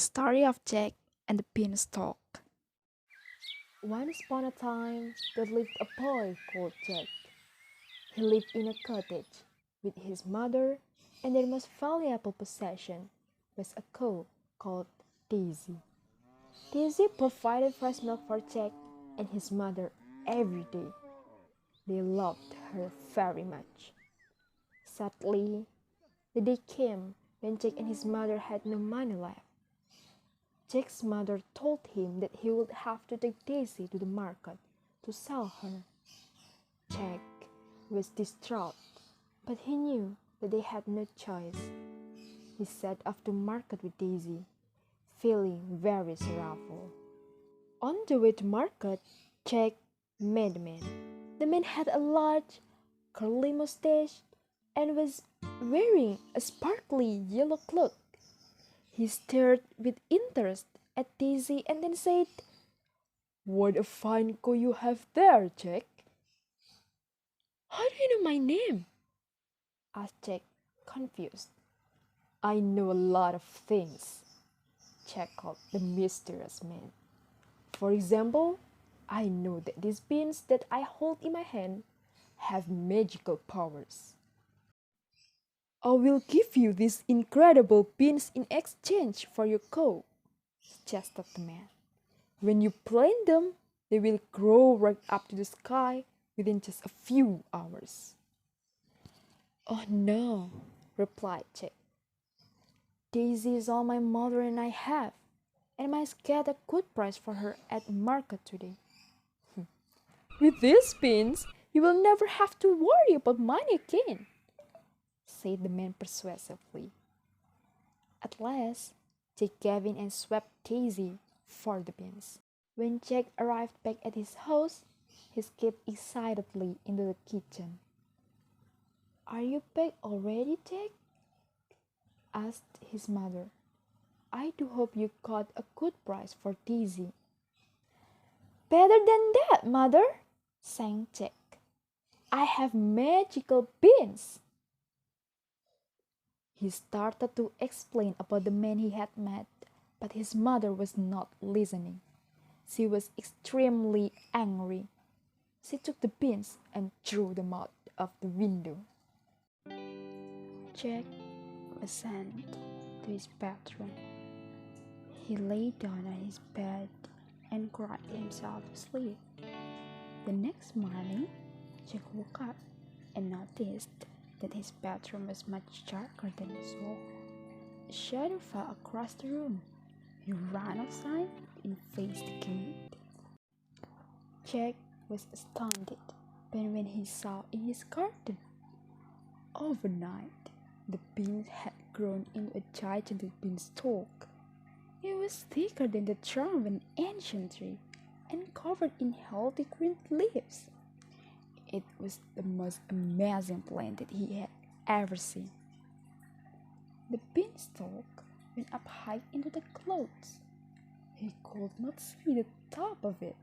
story of Jack and the Beanstalk. Once upon a time, there lived a boy called Jack. He lived in a cottage with his mother, and their most valuable possession was a cow called Daisy. Daisy provided fresh milk for Jack and his mother every day. They loved her very much. Sadly, the day came when Jack and his mother had no money left. Jack's mother told him that he would have to take Daisy to the market to sell her. Jack was distraught, but he knew that they had no choice. He set off to market with Daisy, feeling very sorrowful. On the way to market, Jack met a man. The man had a large, curly mustache and was wearing a sparkly yellow cloak. He stared with interest at Daisy and then said, "What a fine cow you have there, Jack." "How do you know my name?" asked Jack, confused. "I know a lot of things," chuckled the mysterious man. "For example, I know that these beans that I hold in my hand have magical powers. I will give you these incredible beans in exchange for your cow," suggested the man. "When you plant them, they will grow right up to the sky within just a few hours." "Oh no," replied Jack. "Daisy is all my mother and I have, and I must get a good price for her at market today." "With these beans, you will never have to worry about money again," said the man persuasively. At last, Jack gave in and swept Daisy for the beans. When Jack arrived back at his house, he skipped excitedly into the kitchen. "Are you back already, Jack?" asked his mother. "I do hope you got a good price for Daisy." "Better than that, mother," sang Jack. "I have magical beans." He started to explain about the man he had met, but his mother was not listening. She was extremely angry. She took the beans and threw them out of the window. Jack was sent to his bedroom. He lay down on his bed and cried himself to sleep. The next morning, Jack woke up and noticed that his bedroom was much darker than usual. A shadow fell across the room. He ran outside and faced the gate. Jack was astounded when he saw in his garden. Overnight, the beans had grown into a gigantic beanstalk. It was thicker than the trunk of an ancient tree and covered in healthy green leaves. It was the most amazing plant that he had ever seen. The beanstalk went up high into the clouds. He could not see the top of it.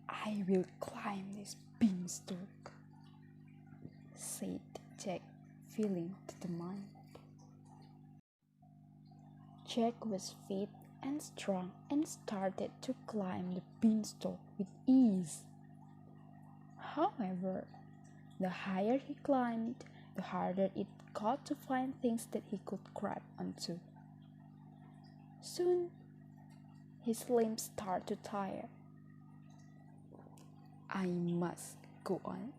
"I will climb this beanstalk," said Jack, feeling determined. Jack was fit and strong and started to climb the beanstalk with ease. However, the higher he climbed, the harder it got to find things that he could grab onto. Soon, his limbs started to tire. "I must go on,"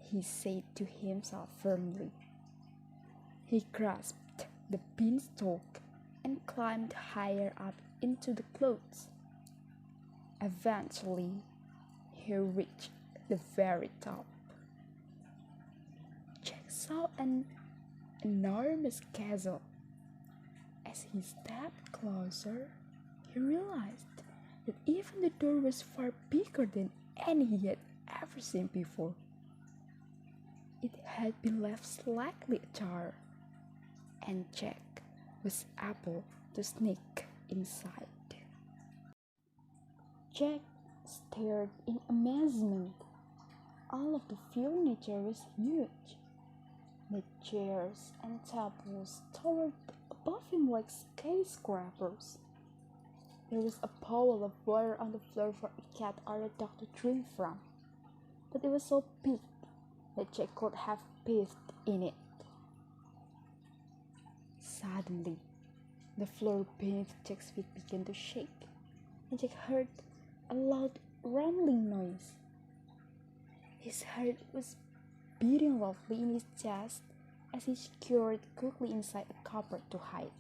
he said to himself firmly. He grasped the beanstalk and climbed higher up into the clouds. Eventually, he reached the very top. Jack saw an enormous castle. As he stepped closer, he realized that even the door was far bigger than any he had ever seen before. It had been left slightly ajar, and Jack was able to sneak inside. Jack stared in amazement. All of the furniture was huge. The chairs and tables towered above him like skyscrapers. There was a pool of water on the floor for a cat or a dog to drink from, but it was so big that Jack could have bathed in it. Suddenly, the floor beneath Jack's feet began to shake, and Jack heard a loud rumbling noise. His heart was beating loudly in his chest as he scurried quickly inside a cupboard to hide.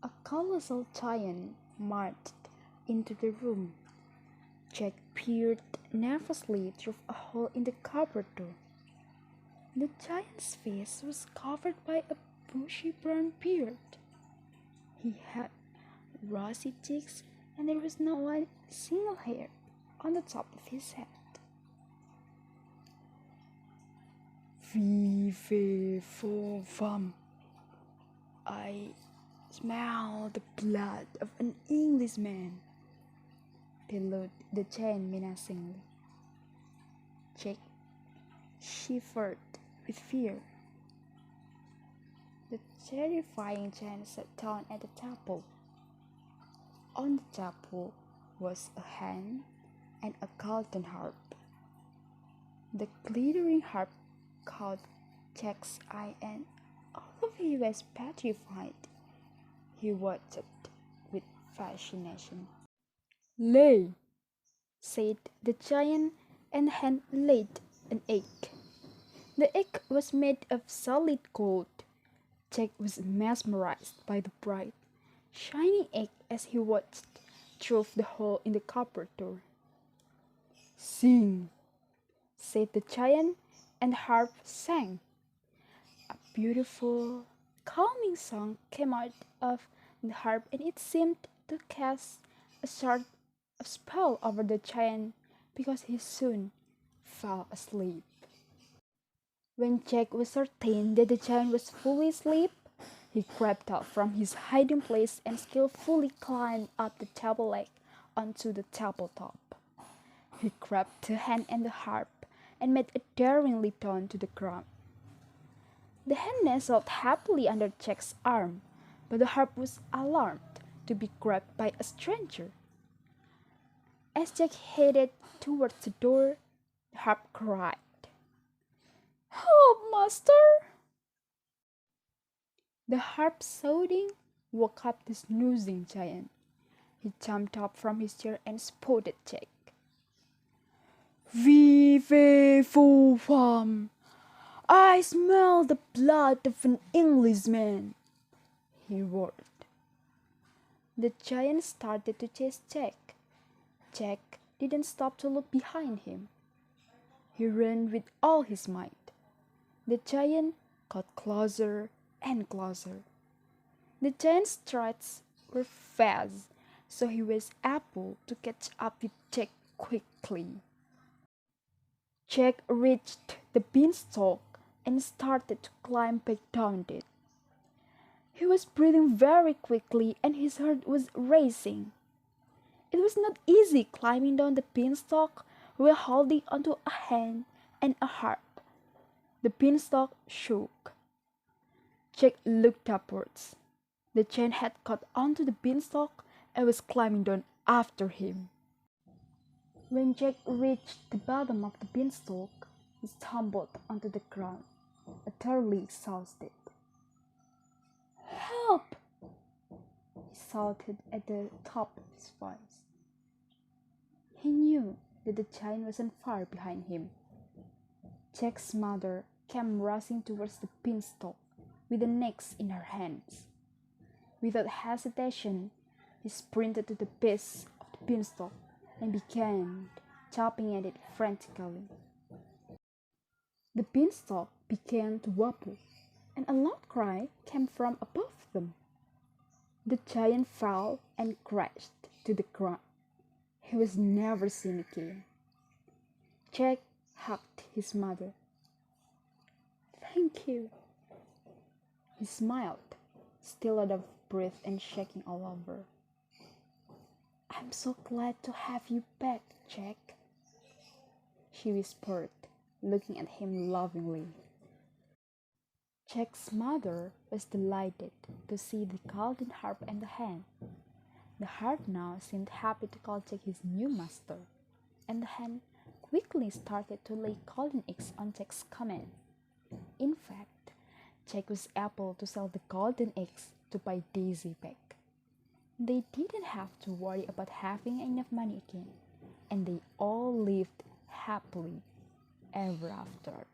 A colossal giant marched into the room. Jack peered nervously through a hole in the cupboard door. The giant's face was covered by a bushy brown beard. He had rosy cheeks, and there was not one single hair on the top of his head. Vive for fun. I smell the blood of an Englishman, bellowed the giant menacingly. Jack shivered with fear. The terrifying giant sat down at the table. On the table was a hen and a golden harp. The glittering harp caught Jack's eye, and although he was petrified, he watched it with fascination. "Lay," said the giant, and the hen laid an egg. The egg was made of solid gold. Jack was mesmerized by the bright, shining egg as he watched through the hole in the cupboard door. "Sing," said the giant, and the harp sang. A beautiful, calming song came out of the harp, and it seemed to cast a sort of spell over the giant because he soon fell asleep. When Jack was certain that the giant was fully asleep, he crept out from his hiding place and skillfully climbed up the table leg onto the tabletop. He grabbed the hen and the harp and made a daring leap down to the ground. The hen nestled happily under Jack's arm, but the harp was alarmed to be grabbed by a stranger. As Jack headed towards the door, the harp cried, "Help, master!" The harp sounding woke up the snoozing giant. He jumped up from his chair and spotted Jack. "Vive for fun! I smell the blood of an Englishman!" he roared. The giant started to chase Jack. Jack didn't stop to look behind him. He ran with all his might. The giant got closer and closer. The giant's strides were fast, so he was able to catch up with Jack quickly. Jack reached the beanstalk and started to climb back down it. He was breathing very quickly and his heart was racing. It was not easy climbing down the beanstalk while holding onto a hen and a harp. The beanstalk shook. Jack looked upwards. The giant had caught onto the beanstalk and was climbing down after him. When Jack reached the bottom of the beanstalk, he stumbled onto the ground, utterly exhausted. "Help!" he shouted at the top of his voice. He knew that the giant wasn't far behind him. Jack's mother came rushing towards the beanstalk with an axe in her hands. Without hesitation, he sprinted to the base of the beanstalk and began chopping at it frantically. The beanstalk began to wobble, and a loud cry came from above them. The giant fell and crashed to the ground. He was never seen again. Jack hugged his mother. "Thank you." He smiled, still out of breath and shaking all over. "I'm so glad to have you back, Jack," she whispered, looking at him lovingly. Jack's mother was delighted to see the golden harp and the hen. The harp now seemed happy to call Jack his new master, and the hen quickly started to lay golden eggs on Jack's command. In fact, Jack was able to sell the golden eggs to buy Daisy back. They didn't have to worry about having enough money again, and they all lived happily ever after.